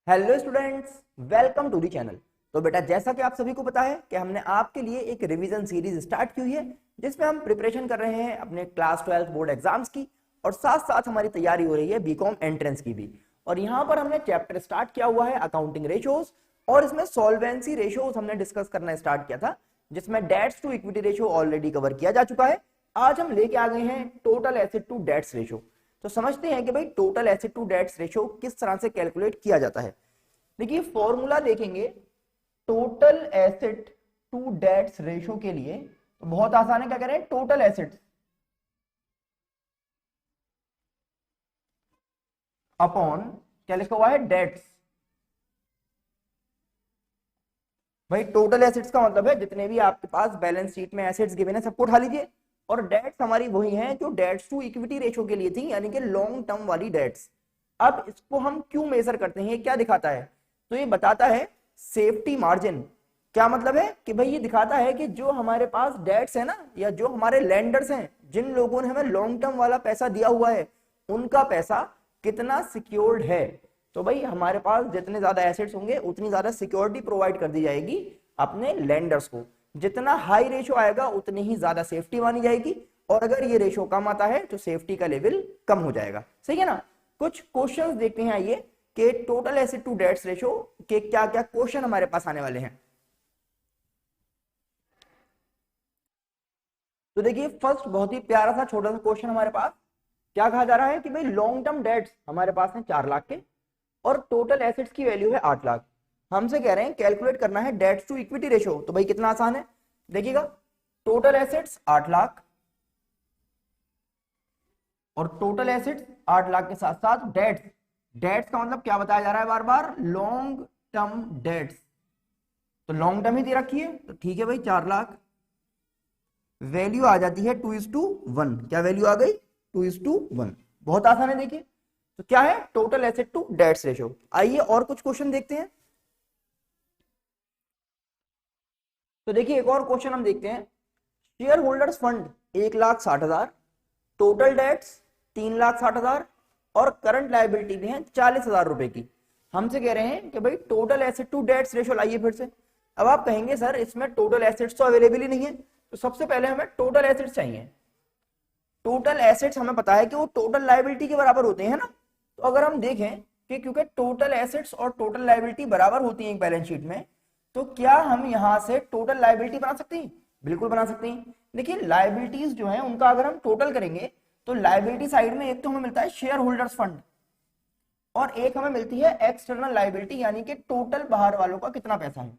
Hello students, welcome to the channel. तो बेटा, जैसा कि आप सभी को पता है कि हमने आपके लिए एक रिवीजन सीरीज स्टार्ट की हुई है जिसमें हम प्रिपरेशन कर रहे हैं अपने क्लास 12 बोर्ड एग्जाम्स की और साथ साथ हमारी तैयारी हो रही है बीकॉम एंट्रेंस की भी। और यहाँ पर हमने चैप्टर स्टार्ट किया हुआ है अकाउंटिंग रेशियोज और इसमें सॉल्वेंसी रेशियोज हमने डिस्कस करना स्टार्ट किया था जिसमें debts to equity ratio already cover किया जा चुका है। आज हम लेके आ गए हैं total asset to debts ratio. तो समझते हैं कि भाई total asset to debts ratio किस तरह से कैलकुलेट किया जाता है। देखिए फॉर्मूला देखेंगे total asset to debts ratio के लिए, तो बहुत आसान है। क्या करें, टोटल एसेट्स अपॉन क्या लिखा हुआ है, डेट्स। भाई टोटल एसेट्स का मतलब है जितने भी आपके पास बैलेंस शीट में एसेट्स गिवन है सबको उठा लीजिए, और डेट्स हमारी वही हैं जो डेट्स टू इक्विटी रेशियो के लिए थी, यानी कि लॉन्ग टर्म वाली डेट्स। अब इसको हम क्यों मेजर करते हैं, क्या दिखाता है, तो ये बताता है सेफ्टी मार्जिन। क्या मतलब है कि भाई ये दिखाता है कि जो हमारे पास डेट्स है ना, या जो हमारे लेंडर्स हैं, जिन लोगों ने हमें लॉन्ग टर्म वाला पैसा दिया हुआ है, उनका पैसा कितना सिक्योर्ड है। तो भाई हमारे पास जितने ज्यादा एसेट्स होंगे उतनी ज्यादा सिक्योरिटी प्रोवाइड कर दी जाएगी अपने लेंडर्स को। जितना हाई रेशियो आएगा उतनी ही ज्यादा सेफ्टी मानी जाएगी, और अगर ये रेशियो कम आता है तो सेफ्टी का लेवल कम हो जाएगा। सही है ना। कुछ क्वेश्चंस देखते हैं आइए कि total asset to debts ratio के क्या क्या क्वेश्चन हमारे पास आने वाले हैं। तो देखिए फर्स्ट बहुत ही प्यारा सा छोटा सा क्वेश्चन हमारे पास क्या कहा जा रहा है कि भाई लॉन्ग टर्म डेट्स हमारे पास है 4 लाख के और टोटल एसेट्स की वैल्यू है 8 लाख। हमसे कह रहे हैं कैलकुलेट करना है डेट्स टू इक्विटी रेशियो। तो भाई कितना आसान है, देखिएगा टोटल एसेट्स 8 लाख और टोटल एसेट्स 8 लाख के साथ साथ डेट्स। डेट्स का मतलब क्या बताया जा रहा है बार बार, लॉन्ग टर्म डेट्स। तो लॉन्ग टर्म ही दे रखी है, तो ठीक है भाई 4 लाख। वैल्यू आ जाती है 2:1। क्या वैल्यू आ गई, 2:1। बहुत आसान है। देखिए तो क्या है, total asset to debts ratio. आइए और कुछ क्वेश्चन देखते हैं। तो देखिए एक और क्वेश्चन हम देखते हैं। Share holders fund 1,60,000, total debts 3,60,000 और करंट लायबिलिटी भी है 40,000 रुपए की। हमसे कह रहे हैं कि भाई total asset to debts ratio लाइए फिर से। अब आप कहेंगे सर इसमें टोटल एसेट्स तो अवेलेबल ही नहीं है, तो सबसे पहले हमें टोटल एसेट्स चाहिए। टोटल एसेट्स हमें पता है कि वो टोटल लायबिलिटी के बराबर होते हैं ना। तो अगर हम देखें कि क्योंकि टोटल एसेट्स और टोटल लायबिलिटी बराबर होती है एक बैलेंस शीट में, तो क्या हम यहां से टोटल लायबिलिटी बना सकते हैं, बिल्कुल बना सकते हैं। देखिए लायबिलिटीज जो है उनका अगर हम टोटल करेंगे तो लायबिलिटी साइड में एक तो हमें मिलता है शेयर होल्डर्स फंड और एक हमें मिलती है एक्सटर्नल लायबिलिटी, यानी कि टोटल बाहर वालों का कितना पैसा है।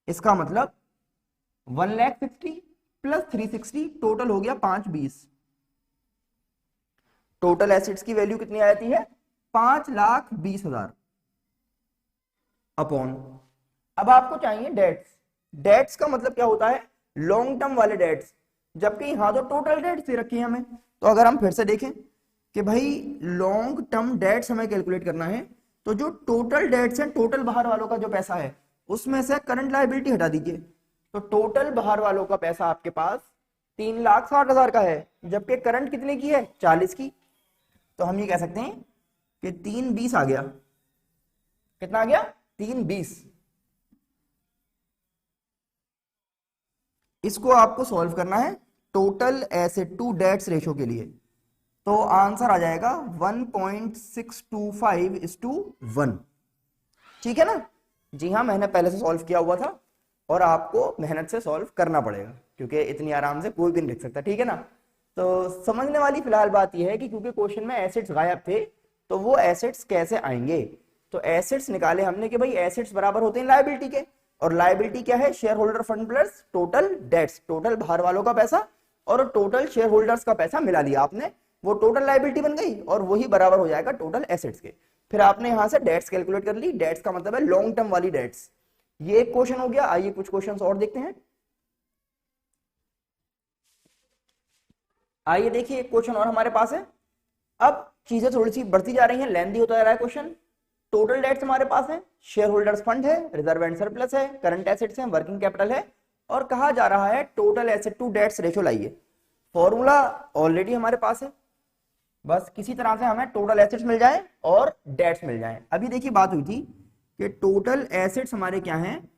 इसका मतलब 1,60,000 प्लस 360 टोटल हो गया 520। टोटल एसेट्स की वैल्यू कितनी आ जाती है, 5,20,000 अपॉन। अब आपको चाहिए डेट्स। डेट्स का मतलब क्या होता है, लॉन्ग टर्म वाले डेट्स, जबकि यहां तो टोटल डेट्स दे रखी है हमें। तो अगर हम फिर से देखें कि भाई लॉन्ग टर्म डेट्स हमें कैलकुलेट करना है, तो जो टोटल डेट्स हैं, टोटल बाहर वालों का जो पैसा है उसमें से करंट लायबिलिटी हटा दीजिए। तो टोटल बाहर वालों का पैसा आपके पास 3,60,000 का है, जबकि करंट कितने की है, 40 की। तो हम ये कह सकते हैं कि 320 आ गया। कितना आ गया, 320। इसको आपको सॉल्व करना है total asset to debts ratio के लिए। तो आंसर आ जाएगा 1.625:1। ठीक है ना। जी हाँ, मैंने पहले से सॉल्व किया हुआ था और आपको मेहनत से सॉल्व करना पड़ेगा क्योंकि इतनी आराम से कोई भी नहीं लिख सकता। ठीक है ना। तो समझने वाली फिलहाल बात यह है कि क्योंकि क्वेश्चन में एसेट्स गायब थे तो वो एसेट्स कैसे आएंगे। तो एसेट्स निकाले हमने कि भाई एसेट्स बराबर होते हैं लायबिलिटी के, और लायबिलिटी क्या है, share holder fund plus total debts. Total बाहर वालों का पैसा और टोटल शेयर होल्डर्स का पैसा मिला लिया आपने, वो टोटल लायबिलिटी बन गई और वही बराबर हो जाएगा टोटल एसेट्स के। फिर आपने यहां से डेट्स कैलकुलेट कर ली। डेट्स का मतलब है लॉन्ग टर्म वाली डेट्स। ये एक क्वेश्चन हो गया। आइए कुछ क्वेश्चंस और देखते हैं। आइए देखिए एक क्वेश्चन और हमारे पास है। अब चीजें थोड़ी सी बढ़ती जा रही हैं, लेंथी होता जा रहा है क्वेश्चन। टोटल डेट्स हमारे पास है, शेयर होल्डर्स फंड है, रिजर्व एंड सरप्लस है, करंट एसेट्स है, वर्किंग कैपिटल है, और कहा जा रहा है total asset to debts ratio लाइए। फॉर्मूला ऑलरेडी हमारे पास है, बस किसी तरह से हमें टोटल एसेट्स मिल जाए और डेट्स मिल जाए। अभी देखिए बात हुई थी कि टोटल एसेट्स हमारे क्या हैं,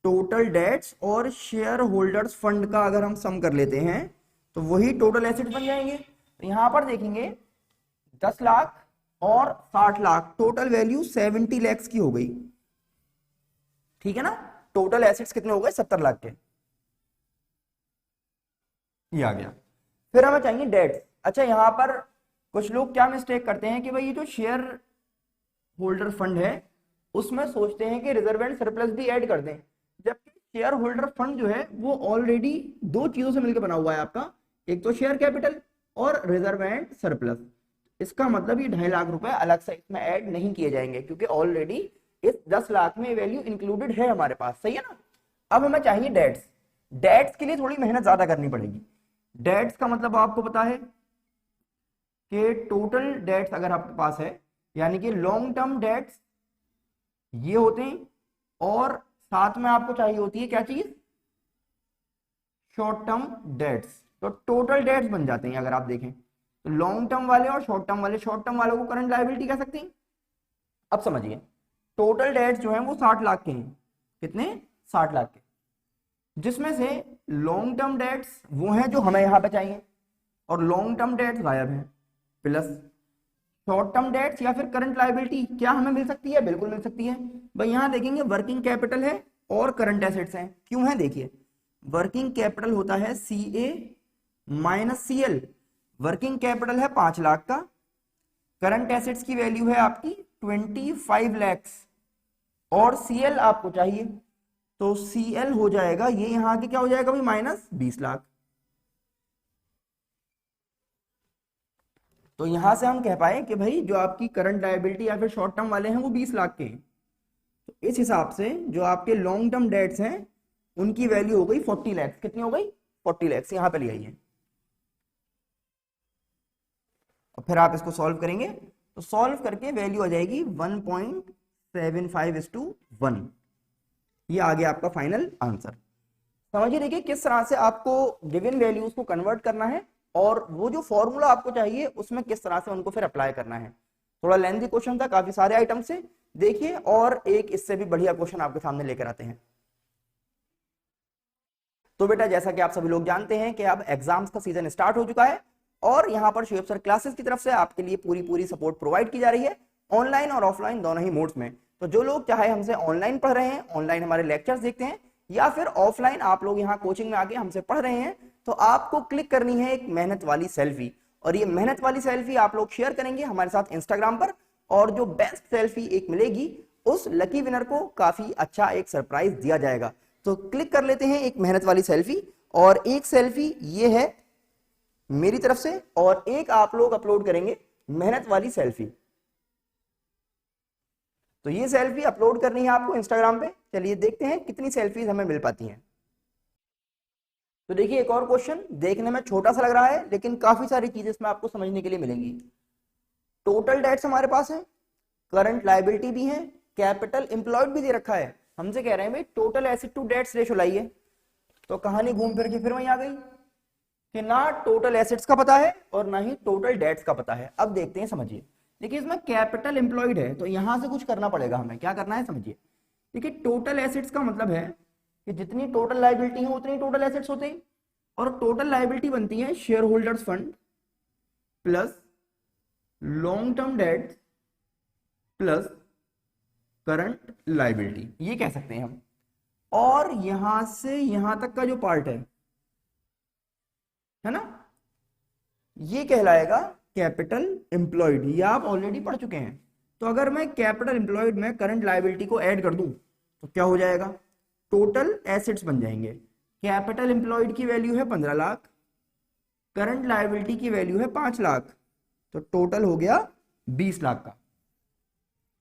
टोटल डेट्स और शेयर होल्डर्स फंड का अगर हम सम कर लेते हैं तो वही टोटल एसेट्स बन जाएंगे। तो यहां पर देखेंगे 10 लाख और 60 लाख, टोटल वैल्यू 70 लैक्स की हो गई, ठीक है ना। टोटल एसेट्स कितने हो गए, 70 लाख के, ये आ गया। फिर हमें चाहिए डेट्स। अच्छा, यहां पर कुछ लोग क्या मिस्टेक करते हैं कि भाई ये जो शेयर होल्डर फंड है उसमें सोचते हैं कि रिजर्व एंड सरप्लस भी ऐड कर दें, जबकि शेयर होल्डर फंड जो है वो ऑलरेडी दो चीजों से मिलकर बना हुआ है आपका, एक तो शेयर कैपिटल और रिजर्व एंड सरप्लस। इसका मतलब ये 2.5 लाख रुपए अलग से इसमें ऐड नहीं किए जाएंगे क्योंकि ऑलरेडी इस 10 लाख में वैल्यू इंक्लूडेड है हमारे पास, सही है ना। अब हमें चाहिए डेट्स। डेट्स के लिए थोड़ी मेहनत ज्यादा करनी पड़ेगी। डेट्स का मतलब आपको पता है कि टोटल डेट्स अगर आपके पास है, यानी कि लॉन्ग टर्म डेट्स ये होते हैं, और साथ में आपको चाहिए होती है क्या चीज, शॉर्ट टर्म डेट्स। तो टोटल डेट्स बन जाते हैं अगर आप देखें तो लॉन्ग टर्म वाले और शॉर्ट टर्म वाले, शॉर्ट टर्म वालों को करंट लायबिलिटी कह सकते हैं। अब समझिए, टोटल डेट्स जो हैं वो 60 लाख के हैं, कितने, 60 लाख के, जिसमें से लॉन्ग टर्म डेट्स वो हैं जो हमें यहां पे चाहिए और लॉन्ग टर्म डेट्स गायब हैं, प्लस शॉर्ट टर्म डेट्स या फिर करंट लायबिलिटी क्या हमें मिल सकती है, बिल्कुल मिल सकती है भाई। यहां देखेंगे वर्किंग कैपिटल है और करंट एसेट्स हैं, क्यों है देखिए, वर्किंग कैपिटल होता है CA minus CL, working capital है 5 लाख का, करंट एसेट्स की वैल्यू है आपकी 25 लैक्स और CL आपको चाहिए, तो CL हो जाएगा ये यहां के क्या हो जाएगा भाई, माइनस 20 लाख। तो यहां से हम कह पाए कि भाई जो आपकी करंट लायबिलिटी या फिर शॉर्ट टर्म वाले हैं वो 20 लाख के हैं। तो इस हिसाब से जो आपके लॉन्ग टर्म डेट्स हैं उनकी वैल्यू हो गई 40 लैक्स, कितनी हो गई, 40 लैक्स, यहां पे ले आइए। और फिर आप इसको सॉल्व करेंगे तो सॉल्व करके वैल्यू आ जाएगी 1.75:1, ये आ गया आपका फाइनल आंसर। समझिए देखिए किस तरह से आपको गिवन वैल्यूज को कन्वर्ट करना है और वो जो फॉर्मूला आपको चाहिए उसमें किस तरह से उनको फिर अप्लाई करना है। थोड़ा लेंथी क्वेश्चन था, काफी सारे आइटम से देखिए, और एक इससे भी बढ़िया क्वेश्चन आपके सामने लेकर आते हैं। तो बेटा जैसा कि आप सभी लोग जानते हैं कि अब एग्जाम्स का सीजन स्टार्ट हो चुका है और यहाँ पर शुएब सर क्लासेस की तरफ से आपके लिए पूरी सपोर्ट प्रोवाइड की जा रही है, ऑनलाइन और ऑफलाइन दोनों ही मोड्स में। तो जो लोग चाहे हमसे ऑनलाइन पढ़ रहे हैं, ऑनलाइन हमारे लेक्चर्स देखते हैं, या फिर ऑफलाइन आप लोग यहाँ कोचिंग में आके हमसे पढ़ रहे हैं, तो आपको क्लिक करनी है एक मेहनत वाली सेल्फी, और ये मेहनत वाली सेल्फी आप लोग शेयर करेंगे हमारे साथ इंस्टाग्राम पर, और जो बेस्ट सेल्फी एक मिलेगी उस लकी विनर को काफी अच्छा एक सरप्राइज दिया जाएगा। तो क्लिक कर लेते हैं एक मेहनत वाली सेल्फी, और एक सेल्फी ये है मेरी तरफ से और एक आप लोग अपलोड करेंगे मेहनत वाली सेल्फी। तो ये सेल्फी अपलोड करनी है आपको इंस्टाग्राम पे। चलिए देखते हैं कितनी सेल्फीज हमें मिल पाती हैं। तो देखिए एक और क्वेश्चन, देखने में छोटा सा लग रहा है लेकिन काफी सारी चीजें इसमें आपको समझने के लिए मिलेंगी। टोटल डेट्स हमारे पास है, करंट लायबिलिटी भी है, कैपिटल एम्प्लॉयड भी दे रखा है। हमसे कह रहे हैं भाई total asset to debts ratio लाइए। तो कहानी घूम फिर के फिर वहीं आ गई कि ना टोटल एसेट्स का पता है और ना ही टोटल डेट्स का पता है। अब देखते हैं, समझिए। देखिए इसमें कैपिटल एम्प्लॉयड है तो यहां से कुछ करना पड़ेगा हमें, क्या करना है समझिए। देखिए टोटल एसेट्स का मतलब है कि जितनी टोटल लायबिलिटी है उतनी टोटल एसेट्स होते हैं, और टोटल लायबिलिटी बनती है share holders fund plus long term debts plus current liability, ये कह सकते हैं हम। और यहां से यहां तक का जो पार्ट है ना, ये कहलाएगा कैपिटल एम्प्लॉयड। ये आप ऑलरेडी पढ़ चुके हैं। तो अगर मैं कैपिटल एम्प्लॉयड में करंट लायबिलिटी को ऐड कर दूं तो क्या हो जाएगा, टोटल एसेट्स बन जाएंगे। कैपिटल एम्प्लॉयड की वैल्यू है 15 लाख, करंट लायबिलिटी की वैल्यू है 5 लाख, तो टोटल हो गया 20 लाख का।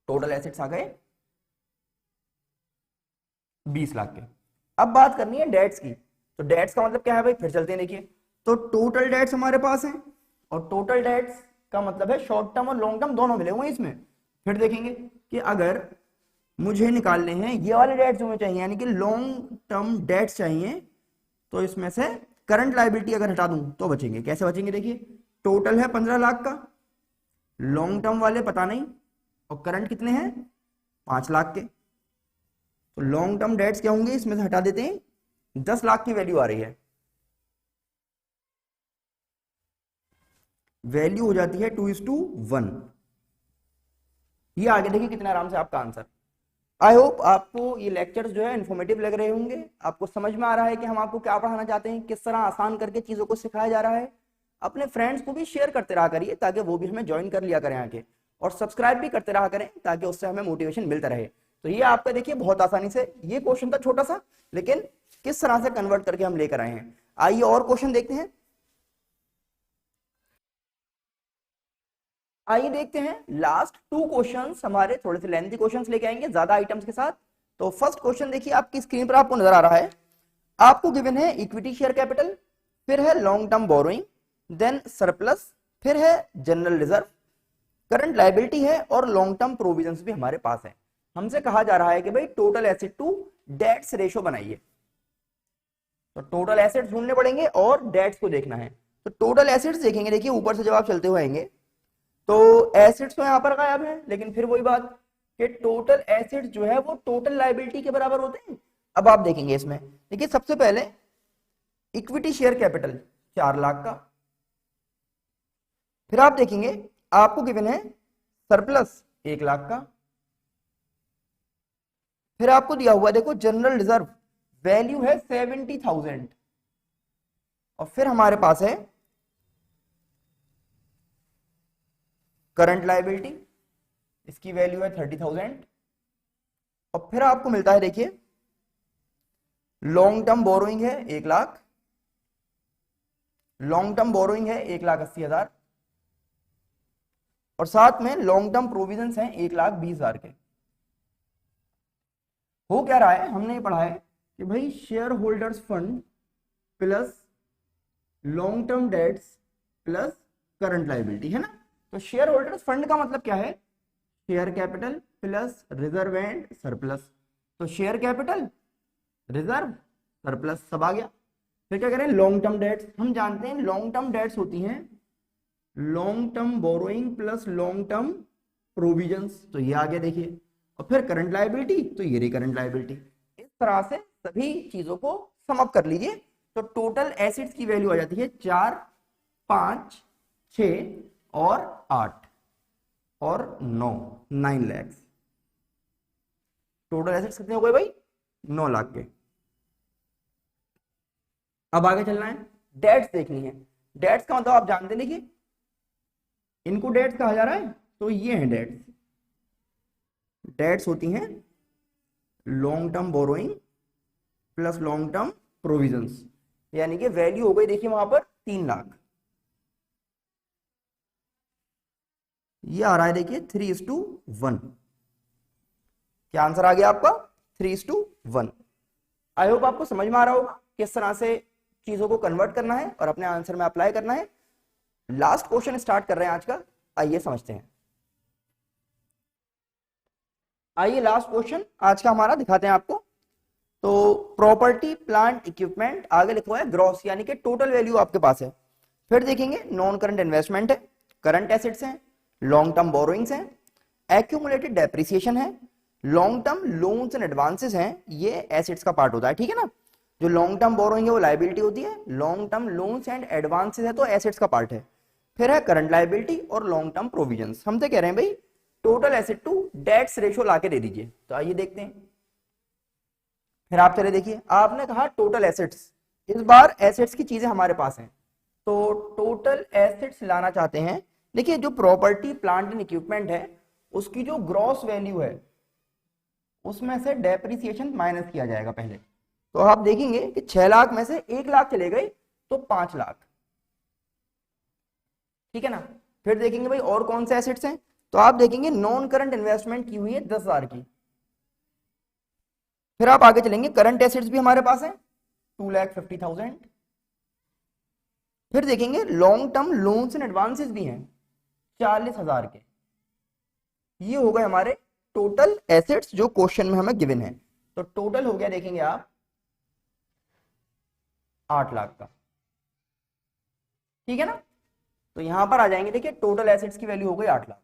टोटल एसेट्स आ गए 20 लाख के। अब बात करनी है डेट्स की। तो डेट्स का मतलब क्या है भाई, फिर चलते हैं। देखिए तो टोटल डेट्स हमारे पास है, और टोटल डेट्स का मतलब है शॉर्ट टर्म और लॉन्ग टर्म दोनों मिले हुए हैं इसमें। फिर देखेंगे कि अगर मुझे निकालने हैं ये वाले डेट्स जो चाहिए, यानी कि लॉन्ग टर्म डेट्स चाहिए, तो इसमें से करंट लायबिलिटी अगर हटा दूं तो बचेंगे। कैसे बचेंगे, देखिए टोटल है 15 लाख का, लॉन्ग टर्म वाले पता नहीं, और करंट कितने हैं 5 लाख के। तो लॉन्ग टर्म डेट्स क्या होंगे, इसमें से हटा देते हैं, 10 लाख की वैल्यू आ रही है, वैल्यू हो जाती है 2:1। ये आगे देखिए कितना आराम से आपका आंसर। आई होप आपको ये लेक्चर्स जो है इन्फॉर्मेटिव लग रहे होंगे, आपको समझ में आ रहा है कि हम आपको क्या पढ़ाना चाहते हैं, किस तरह आसान करके चीजों को सिखाया जा रहा है। अपने फ्रेंड्स को भी शेयर करते रहा करिए ताकि वो भी हमें ज्वाइन कर लिया करें आके, और सब्सक्राइब भी करते रहा करें ताकि उससे हमें मोटिवेशन मिलता रहे। तो ये आपका देखिए बहुत आसानी से ये क्वेश्चन था छोटा सा, लेकिन किस तरह से कन्वर्ट करके हम लेकर आए हैं। आइए और क्वेश्चन देखते हैं। आइए देखते हैं लास्ट 2 क्वेश्चंस, हमारे थोड़े से लेंथी क्वेश्चंस लेके आएंगे ज्यादा आइटम्स के साथ। तो फर्स्ट क्वेश्चन देखिए आपकी स्क्रीन पर आपको नजर आ रहा है, आपको गिवन है इक्विटी शेयर कैपिटल, फिर है long term borrowing, then surplus, फिर है जनरल रिजर्व, करंट लायबिलिटी है, और लॉन्ग टर्म प्रोविजंस भी हमारे पास है। हमसे कहा जा रहा है कि भाई total asset to debts ratio बनाइए। तो टोटल एसेट्स ढूंढने पड़ेंगे और डेट्स को देखना है। तो टोटल एसेट्स देखेंगे, देखिए ऊपर से जब आप चलते हुए आएंगे तो एसेट्स तो यहां पर गायब है, लेकिन फिर वही बात कि टोटल एसेट्स जो है वो टोटल लायबिलिटी के बराबर होते हैं। अब आप देखेंगे इसमें, देखिए सबसे पहले इक्विटी शेयर कैपिटल 4 लाख का, फिर आप देखेंगे आपको गिवन है सरप्लस 1 लाख का, फिर आपको दिया हुआ देखो जनरल रिजर्व वैल्यू है 70,000, और फिर हमारे पास है करंट लायबिलिटी, इसकी वैल्यू है 30,000, और फिर आपको मिलता है देखिए लॉन्ग टर्म बोरोइंग है 1 लाख, लॉन्ग टर्म बोरोइंग है 1,80,000, और साथ में लॉन्ग टर्म प्रोविजंस हैं 1,20,000 के। हो क्या रहा है, हमने पढ़ा है कि भाई share holders fund plus long term debts plus current liability है ना। तो शेयर होल्डर्स फंड का मतलब क्या है, share capital plus reserve and surplus. तो शेयर कैपिटल रिजर्व सरप्लस सब आ गया। फिर क्या करें, लॉन्ग टर्म डेट्स, हम जानते हैं लॉन्ग टर्म डेट्स होती हैं long term borrowing plus long term provisions, तो ये आ गया देखिए, और फिर करंट लायबिलिटी, तो ये रही करंट लायबिलिटी। इस तरह से सभी चीजों को सम अप कर लीजिए, तो टोटल एसेट्स की वैल्यू आ जाती है 4, 5, 6 और 8 और 9 लाख। टोटल एसेट्स कितने हो गए भाई, 9 लाख के। अब आगे चलना है, डेट्स देखनी है। डेट्स का मतलब आप जानते हैं, देखिए इनको डेट्स कहा जा रहा है, तो ये है डेट्स। डेट्स होती हैं long term borrowing plus long term provisions, यानी कि वैल्यू हो गई देखिए वहां पर 3 लाख। ये आ रहा है देखिए 3:1। क्या आंसर आ गया आपका, 3:1। आई होप आपको समझ में आ रहा होगा किस तरह से चीजों को कन्वर्ट करना है और अपने आंसर में अप्लाई करना है। लास्ट क्वेश्चन स्टार्ट कर रहे हैं आज का, आइए समझते हैं। आइए लास्ट क्वेश्चन आज का हमारा दिखाते हैं आपको। तो प्रॉपर्टी प्लांट इक्विपमेंट आगे लिखा हुआ है ग्रॉस, यानी कि टोटल वैल्यू आपके पास है। फिर देखेंगे नॉन करंट इन्वेस्टमेंट है, करंट एसेट्स हैं, लॉन्ग टर्म बोरोइंग्स हैं, एक्यूमुलेटेड डेप्रिसिएशन है, long term loans and advances हैं, ये एसेट्स का पार्ट होता है, ठीक है ना। जो लॉन्ग टर्म बोरोइंग है वो लायबिलिटी होती है, long term loans and advances है तो एसेट्स का पार्ट है। फिर है करंट लायबिलिटी और लॉन्ग टर्म प्रोविजंस। हमसे कह रहे हैं भाई total asset to debts ratio लाके दे दीजिए, तो आइए देखते हैं। फिर आप चले देखिए, आपने कहा टोटल एसेट्स, इस बार एसेट्स की चीजें हमारे पास हैं, तो टोटल एसेट्स लाना चाहते हैं। देखिए जो प्रॉपर्टी प्लांट एंड इक्विपमेंट है उसकी जो ग्रॉस वैल्यू है उसमें से डेप्रिसिएशन माइनस किया जाएगा पहले। तो आप देखेंगे कि 6 लाख में से 1 लाख चले गए तो 5 लाख, ठीक है ना। फिर देखेंगे भाई और कौन से एसेट्स हैं, तो आप देखेंगे नॉन करंट इन्वेस्टमेंट की हुई है 10,000 की। फिर आप आगे चलेंगे, करंट एसेट्स भी हमारे पास है 2,50,000। फिर देखेंगे long term loans and advances भी हैं 40,000 के। ये हो गए हमारे टोटल एसेट्स जो क्वेश्चन में हमें गिवन है। तो टोटल हो गया देखेंगे आप 8 लाख का, ठीक है ना। तो यहां पर आ जाएंगे, देखिए टोटल एसेट्स की वैल्यू हो गई 8 लाख।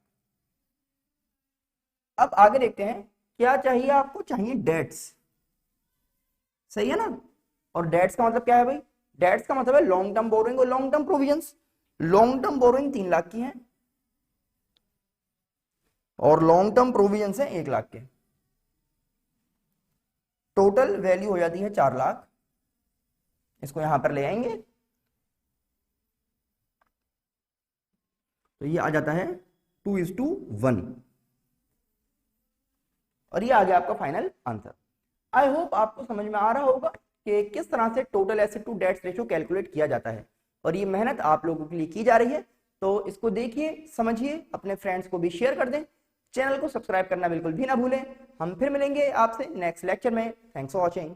अब आगे देखते हैं क्या चाहिए आपको, चाहिए डेट्स, सही है ना। और डेट्स का मतलब क्या है भाई, डेट्स का मतलब है लॉन्ग टर्म बोरोइंग और long term provisions. Long term borrowing 3 lakh की है और लॉन्ग टर्म प्रोविजंस है 1 लाख के। टोटल वैल्यू हो जाती है 4 लाख। इसको यहां पर ले आएंगे तो ये आ जाता है 2:1 और ये आ गया आपका फाइनल आंसर। आई होप आपको समझ में आ रहा होगा कि किस तरह से total asset to debts ratio calculate किया जाता है, और ये मेहनत आप लोगों के लिए की जा रही है। तो इसको देखिए, समझिए, अपने फ्रेंड्स को भी शेयर कर दें, चैनल को सब्सक्राइब करना बिल्कुल भी ना भूलें। हम फिर मिलेंगे आपसे नेक्स्ट लेक्चर में। Thanks for watching.